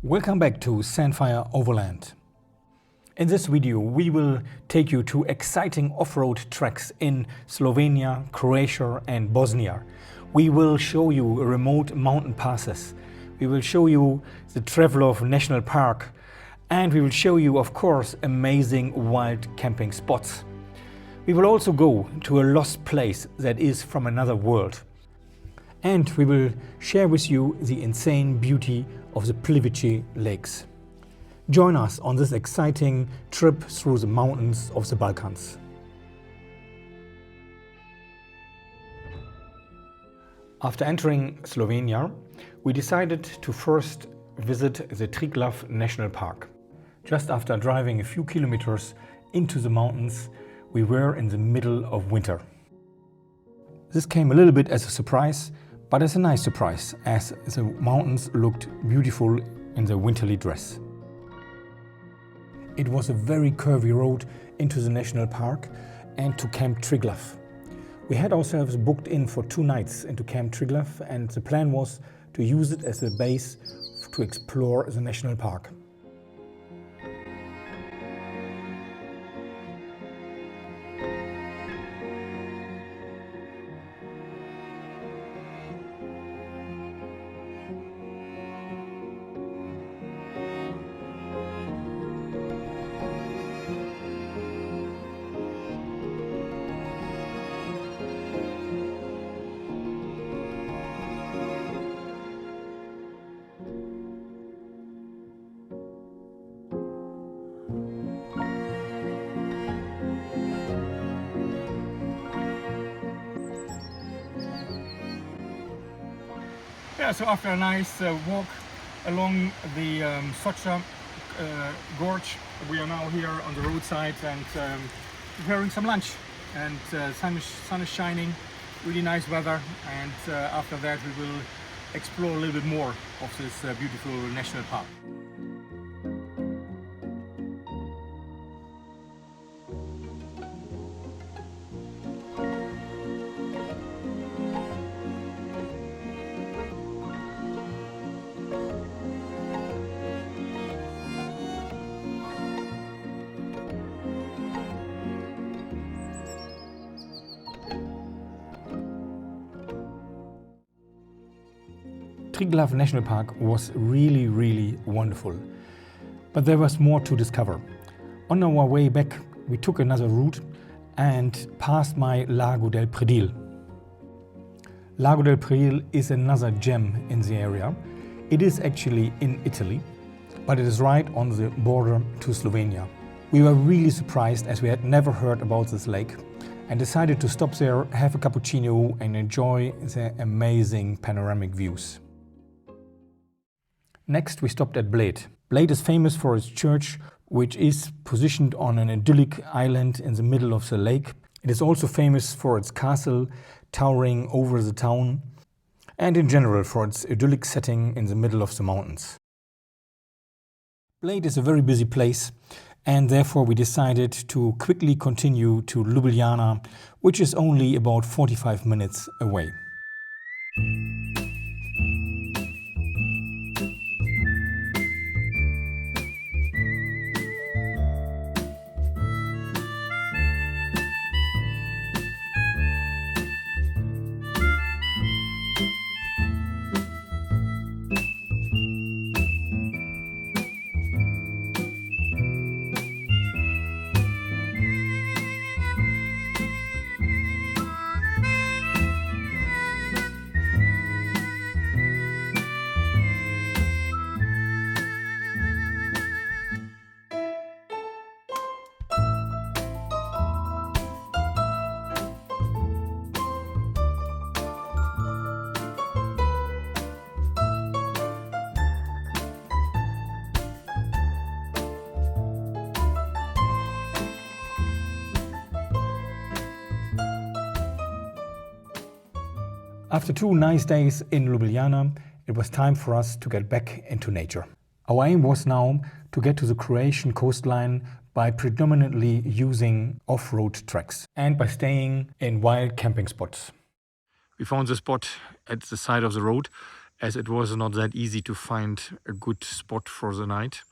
Welcome back to Sandfire Overland. In this video we will take you to exciting off-road tracks in Slovenia, Croatia and Bosnia. We will show you remote mountain passes. We will show you the Triglav National Park, and we will show you, of course, amazing wild camping spots. We will also go to a lost place that is from another world. And we will share with you the insane beauty of the Plivice lakes. Join us on this exciting trip through the mountains of the Balkans. After entering Slovenia, we decided to first visit the Triglav National Park. Just after driving a few kilometers into the mountains, we were in the middle of winter. This came a little bit as a surprise, but as a nice surprise, as the mountains looked beautiful in their winterly dress. It was a very curvy road into the national park and to Camp Triglav. We had ourselves booked in for 2 nights into Camp Triglav, and the plan was to use it as a base to explore the national park. Yeah, so after a nice walk along the Socha gorge, we are now here on the roadside and preparing some lunch. And sun is shining, really nice weather, and after that we will explore a little bit more of this beautiful national park. Triglav National Park was really wonderful, but there was more to discover. On our way back we took another route and passed by Lago del Predil. Lago del Predil is another gem in the area. It is actually in Italy, but it is right on the border to Slovenia. We were really surprised, as we had never heard about this lake, and decided to stop there, have a cappuccino and enjoy the amazing panoramic views. Next we stopped at Bled. Bled is famous for its church, which is positioned on an idyllic island in the middle of the lake. It is also famous for its castle towering over the town, and in general for its idyllic setting in the middle of the mountains. Bled is a very busy place, and therefore we decided to quickly continue to Ljubljana, which is only about 45 minutes away. After 2 nice days in Ljubljana, it was time for us to get back into nature. Our aim was now to get to the Croatian coastline by predominantly using off-road tracks and by staying in wild camping spots. We found the spot at the side of the road, as it was not that easy to find a good spot for the night,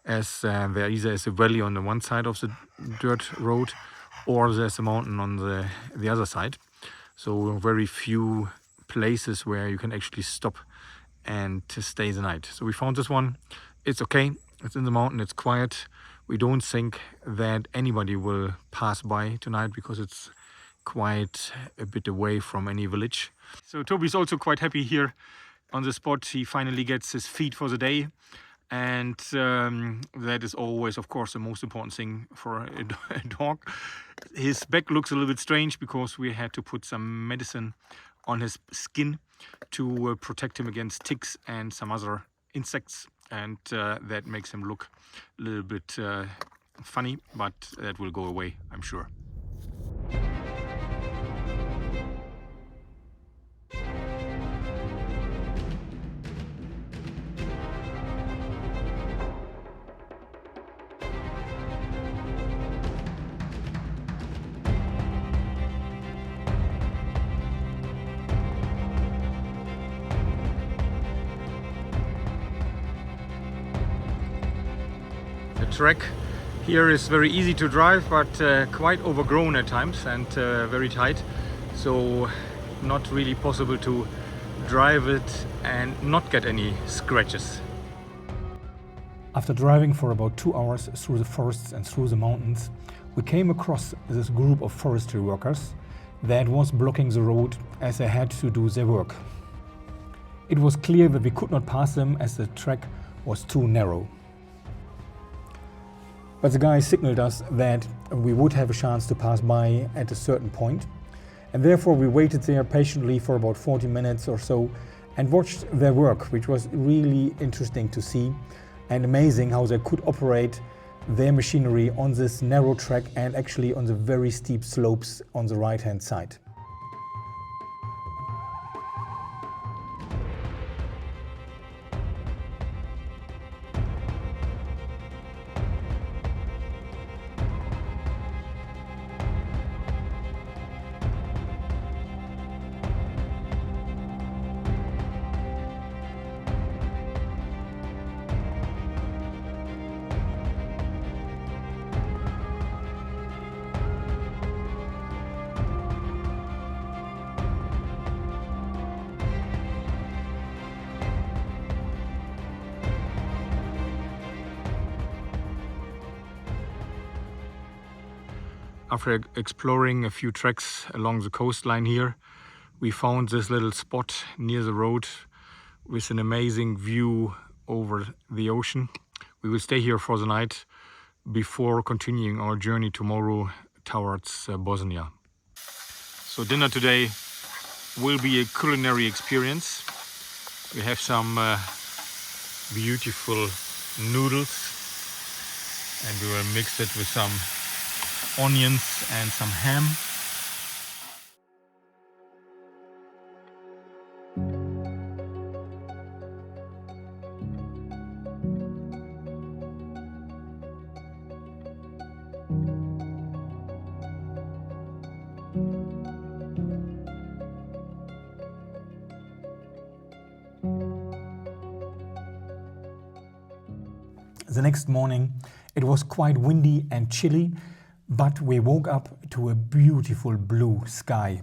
as there either is a valley on the one side of the dirt road or there's a mountain on the other side. So very few places where you can actually stop and to stay the night. So we found this one. It's okay, it's in the mountain, it's quiet. We don't think that anybody will pass by tonight because it's quite a bit away from any village. So Toby's also quite happy here on the spot. He finally gets his feed for the day, and that is always, of course, the most important thing for a dog. His back looks a little bit strange because we had to put some medicine on his skin to protect him against ticks and some other insects, and that makes him look a little bit funny, but that will go away, I'm sure. The track here is very easy to drive, but quite overgrown at times and very tight, so not really possible to drive it and not get any scratches. After driving for about 2 hours through the forests and through the mountains, we came across this group of forestry workers that was blocking the road as they had to do their work. It was clear that we could not pass them as the track was too narrow. But the guys signaled us that we would have a chance to pass by at a certain point, and therefore we waited there patiently for about 40 minutes or so and watched their work, which was really interesting to see and amazing how they could operate their machinery on this narrow track and actually on the very steep slopes on the right-hand side. After exploring a few tracks along the coastline here, we found this little spot near the road with an amazing view over the ocean. We will stay here for the night before continuing our journey tomorrow towards Bosnia. So dinner today will be a culinary experience. We have some beautiful noodles and we will mix it with some onions and some ham. The next morning it was quite windy and chilly, but we woke up to a beautiful blue sky.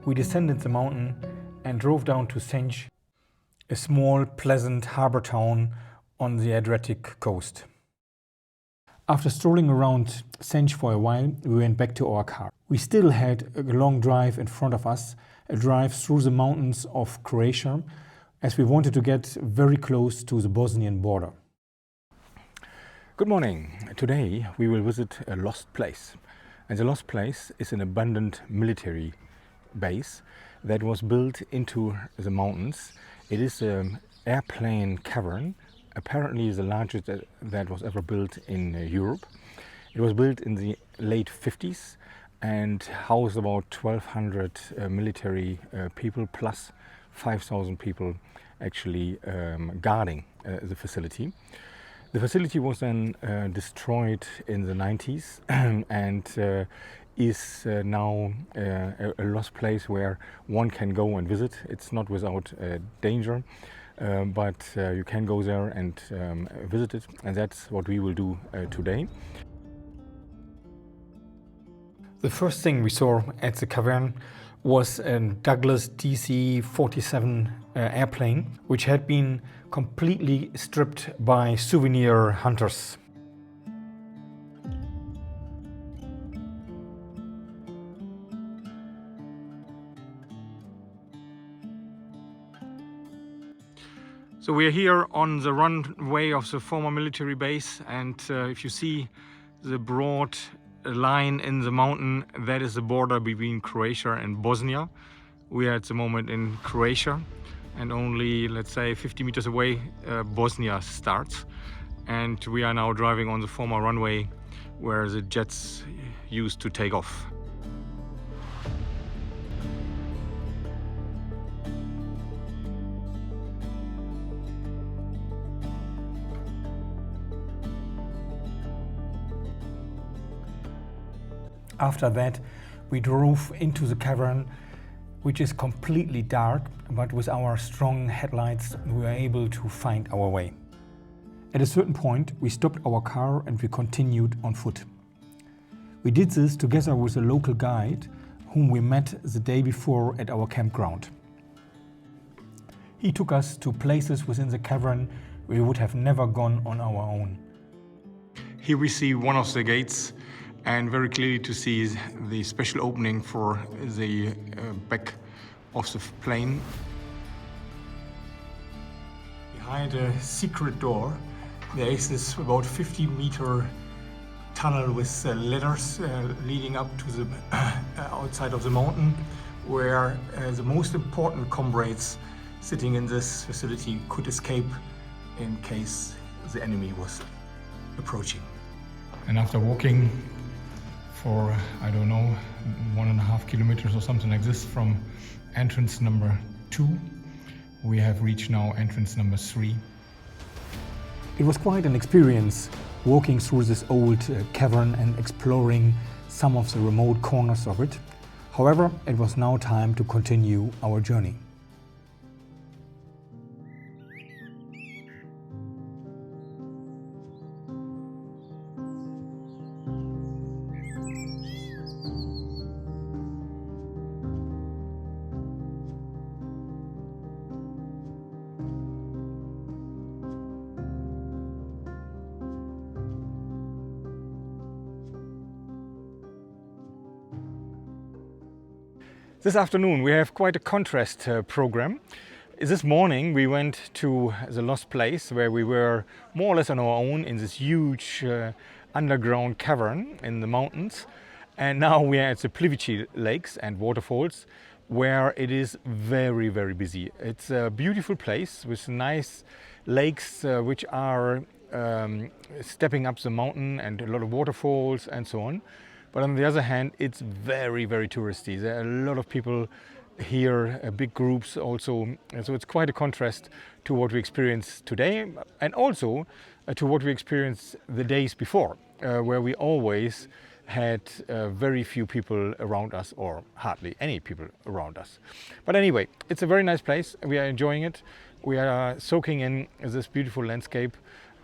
We descended the mountain and drove down to Senj, a small, pleasant harbour town on the Adriatic coast. After strolling around Senj for a while, we went back to our car. We still had a long drive in front of us, a drive through the mountains of Croatia, as we wanted to get very close to the Bosnian border. Good morning. Today we will visit a lost place. And the lost place is an abandoned military base that was built into the mountains. It is an airplane cavern, apparently the largest that was ever built in Europe. It was built in the late 50s and housed about 1,200 military people plus 5,000 people actually guarding the facility. The facility was then destroyed in the 90s and is now a lost place where one can go and visit. It's not without danger, but you can go there and visit it, and that's what we will do today. The first thing we saw at the cavern was a Douglas DC-47 airplane, which had been completely stripped by souvenir hunters. So we are here on the runway of the former military base, and if you see the broad line in the mountain, that is the border between Croatia and Bosnia. We are at the moment in Croatia, and only, let's say, 50 meters away Bosnia starts, and we are now driving on the former runway where the jets used to take off. After that, we drove into the cavern, which is completely dark, but with our strong headlights, we were able to find our way. At a certain point, we stopped our car and we continued on foot. We did this together with a local guide, whom we met the day before at our campground. He took us to places within the cavern we would have never gone on our own. Here we see one of the gates, and very clearly to see the special opening for the back of the plane. Behind a secret door, there is this about 50-meter tunnel with ladders leading up to the outside of the mountain, where the most important comrades sitting in this facility could escape in case the enemy was approaching. And after walking for, I don't know, 1.5 kilometers or something like this from entrance number 2, we have reached now entrance number 3. It was quite an experience walking through this old cavern and exploring some of the remote corners of it. However, it was now time to continue our journey. This afternoon we have quite a contrast program. This morning we went to the lost place where we were more or less on our own in this huge underground cavern in the mountains, and now we are at the Plivici lakes and waterfalls, where it is very, very busy. It's a beautiful place with nice lakes which are stepping up the mountain, and a lot of waterfalls and so on. But on the other hand, it's very, very touristy. There are a lot of people here, big groups also. And so it's quite a contrast to what we experienced today, and also to what we experienced the days before, where we always had very few people around us, or hardly any people around us. But anyway, it's a very nice place. We are enjoying it. We are soaking in this beautiful landscape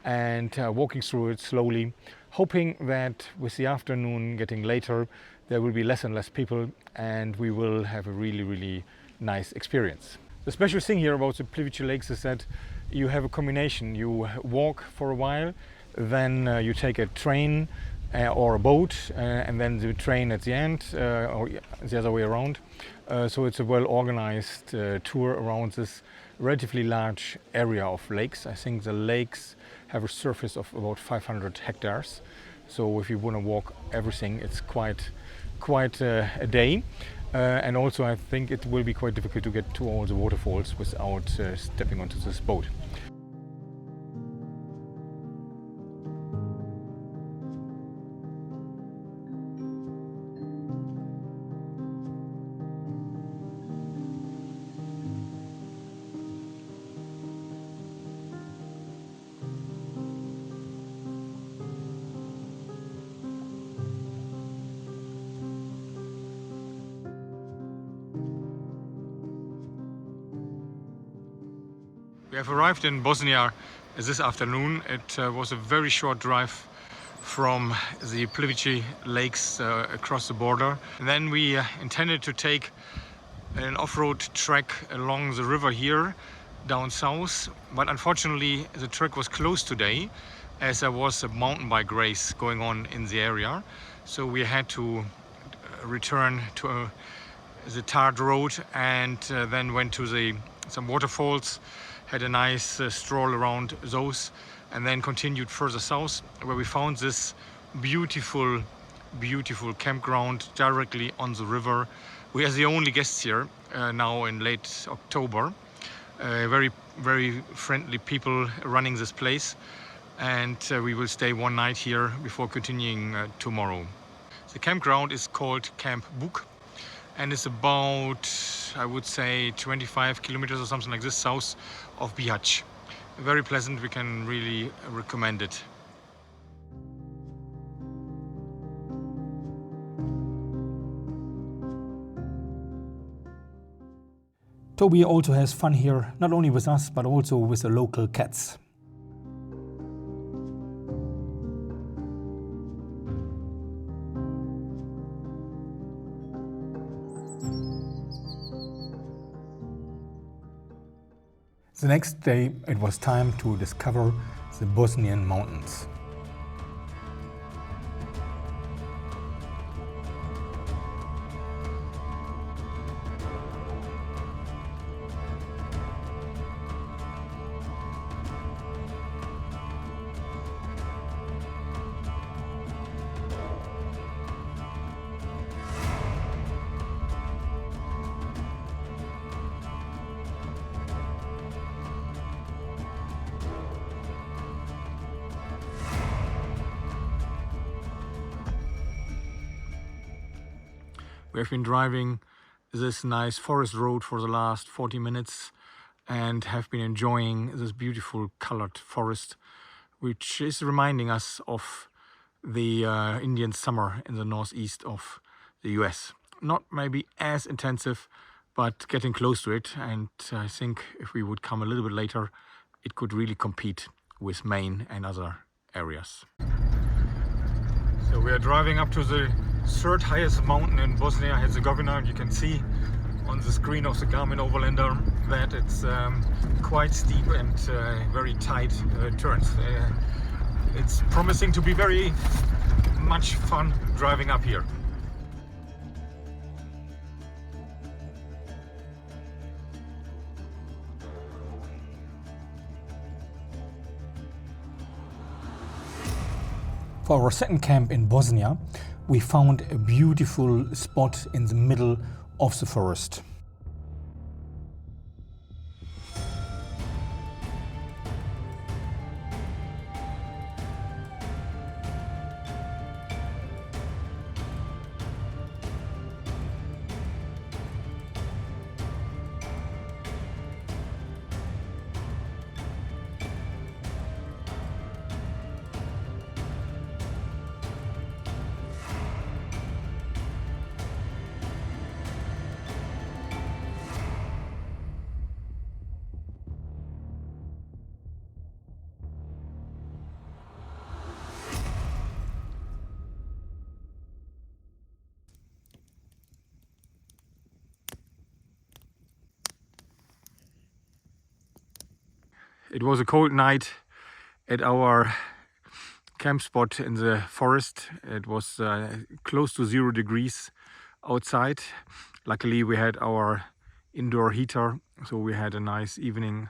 and walking through it slowly, hoping that with the afternoon getting later, there will be less and less people and we will have a really, really nice experience. The special thing here about the Plivici lakes is that you have a combination. You walk for a while, then you take a train or a boat, and then the train at the end, or the other way around. So it's a well-organized tour around this relatively large area of lakes. I think the lakes have a surface of about 500 hectares. So if you want to walk everything, it's quite a day. And also I think it will be quite difficult to get to all the waterfalls without stepping onto this boat. We have arrived in Bosnia this afternoon. It was a very short drive from the Plivice lakes across the border. And then we intended to take an off-road trek along the river here down south, but unfortunately the trek was closed today as there was a mountain bike race going on in the area. So we had to return to the tarred road and then went to some waterfalls, had a nice stroll around those, and then continued further south where we found this beautiful campground directly on the river. We are the only guests here now in late October. Very friendly people running this place, and we will stay one night here before continuing tomorrow. The campground is called Camp Buk and it's about, I would say, 25 kilometers or something like this south of Bihać. Very pleasant, we can really recommend it. Toby also has fun here, not only with us, but also with the local cats. The next day it was time to discover the Bosnian mountains. We have been driving this nice forest road for the last 40 minutes and have been enjoying this beautiful colored forest, which is reminding us of the Indian summer in the northeast of the US. Not maybe as intensive, but getting close to it. And I think if we would come a little bit later, it could really compete with Maine and other areas. So we are driving up to the third highest mountain in Bosnia Herzegovina, and you can see on the screen of the Garmin Overlander that it's quite steep and very tight turns. It's promising to be very much fun driving up here. For our second camp in Bosnia, we found a beautiful spot in the middle of the forest. It was a cold night at our camp spot in the forest. It was close to 0 degrees outside. Luckily we had our indoor heater, so we had a nice evening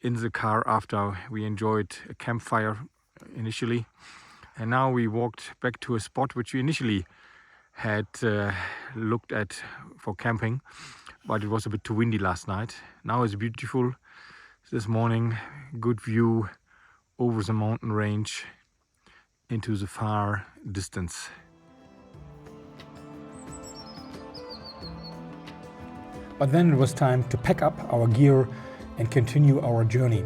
in the car after we enjoyed a campfire initially. And now we walked back to a spot which we initially had looked at for camping, but it was a bit too windy last night. Now it's beautiful. This morning, good view over the mountain range into the far distance. But then it was time to pack up our gear and continue our journey.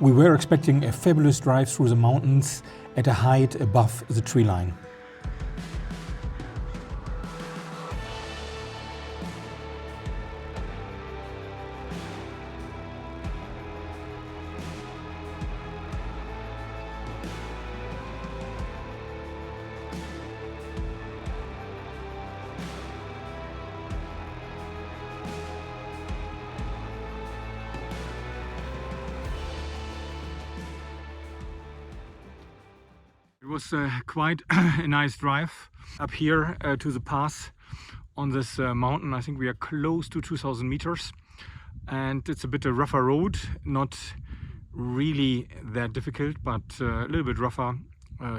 We were expecting a fabulous drive through the mountains at a height above the tree line. It was quite a nice drive up here to the pass on this mountain. I think we are close to 2000 meters, and it's a bit a rougher road, not really that difficult, but a little bit rougher.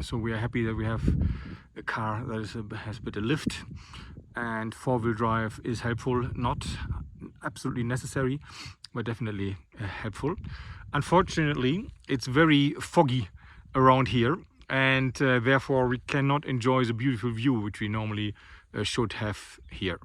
So we are happy that we have a car that has a bit of lift, and four-wheel drive is helpful, not absolutely necessary, but definitely helpful. Unfortunately, it's very foggy around here, and therefore we cannot enjoy the beautiful view which we normally should have here.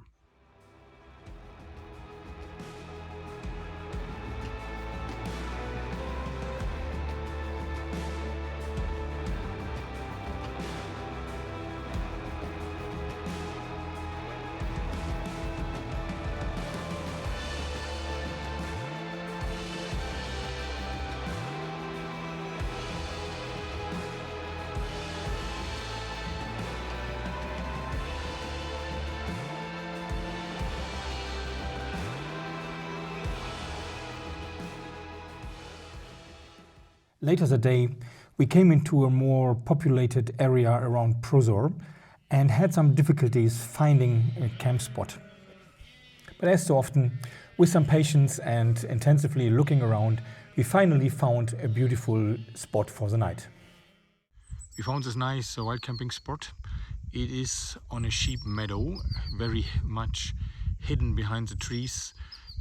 Later that day, we came into a more populated area around Prozor and had some difficulties finding a camp spot. But as so often, with some patience and intensively looking around, we finally found a beautiful spot for the night. We found this nice wild camping spot. It is on a sheep meadow, very much hidden behind the trees.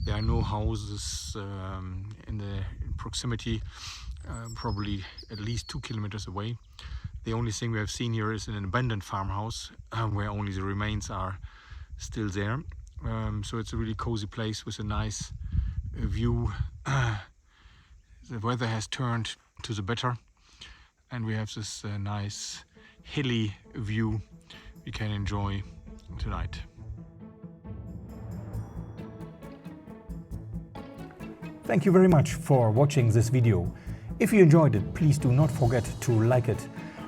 There are no houses in the proximity. Probably at least 2 kilometers away. The only thing we have seen here is an abandoned farmhouse where only the remains are still there. So it's a really cozy place with a nice view. The weather has turned to the better, and we have this nice hilly view we can enjoy tonight. Thank you very much for watching this video. If you enjoyed it, please do not forget to like it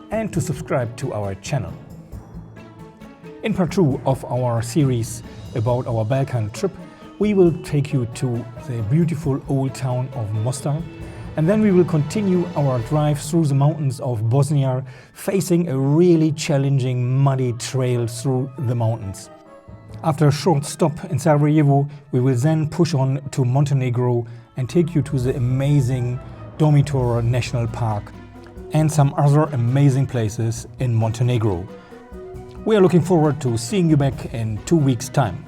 and to subscribe to our channel. In part 2 of our series about our Balkan trip, we will take you to the beautiful old town of Mostar, and then we will continue our drive through the mountains of Bosnia, facing a really challenging muddy trail through the mountains. After a short stop in Sarajevo, we will then push on to Montenegro and take you to the amazing Triglav National Park and some other amazing places in Montenegro. We are looking forward to seeing you back in 2 weeks' time.